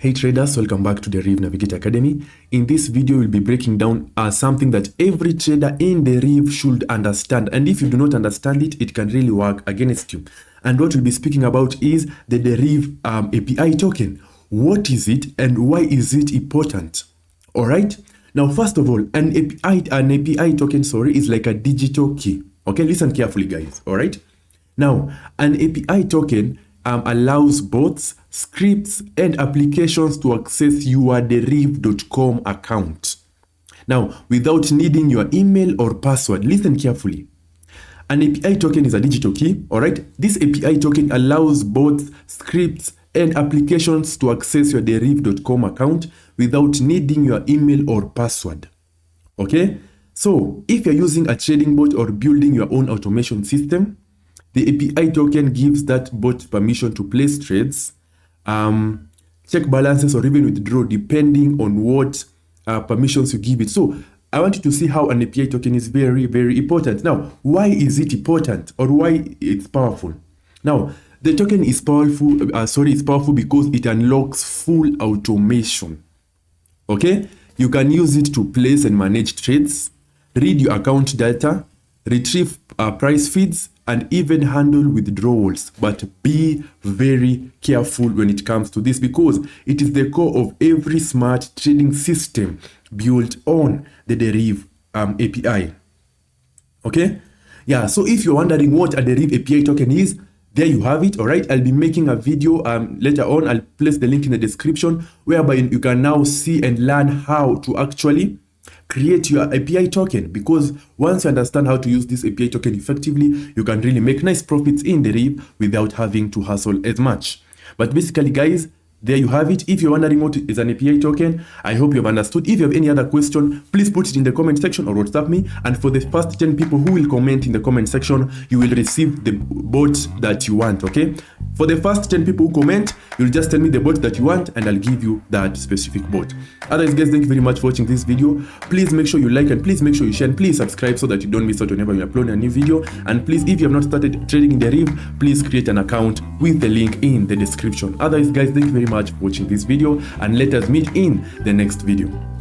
Hey traders, welcome back to Deriv Navigator Academy. In this video, we'll be breaking down something that every trader in Deriv should understand. And if you do not understand it, it can really work against you. And what we'll be speaking about is the Deriv API token. What is it and why is it important? All right. Now, first of all, an API token, is like a digital key. Okay, listen carefully, guys. All right. Now, an API token allows bots, scripts, and applications to access your Deriv.com account. Now, without needing your email or password. Listen carefully. An API token is a digital key, all right? This API token allows bots, scripts, and applications to access your Deriv.com account without needing your email or password, okay? So, if you're using a trading bot or building your own automation system, the API token gives that bot permission to place trades, check balances, or even withdraw depending on what permissions you give it. So I want you to see how an API token is very, very important. Now, why is it important or why it's powerful? Now, the token is powerful. It's powerful because it unlocks full automation. Okay, you can use it to place and manage trades, read your account data, retrieve price feeds, and even handle withdrawals. But be very careful when it comes to this because it is the core of every smart trading system built on the Deriv API. Okay? Yeah, so if you're wondering what a Deriv API token is, there you have it, all right? I'll be making a video later on. I'll place the link in the description whereby you can now see and learn how to actually create your API token, because once you understand how to use this API token effectively, you can really make nice profits in Deriv without having to hustle as much. But basically, guys, there you have it. If you're wondering what is an API token, I hope you've understood. If you have any other question, please put it in the comment section or WhatsApp me. And for the first 10 people who will comment in the comment section, you will receive the bot that you want, okay? For the first 10 people who comment, you'll just tell me the bot that you want and I'll give you that specific bot. Otherwise, guys, thank you very much for watching this video. Please make sure you like and please make sure you share and please subscribe so that you don't miss out whenever we upload a new video. And please, if you have not started trading in Deriv, please create an account with the link in the description. Otherwise, guys, thank you very much for watching this video and let us meet in the next video.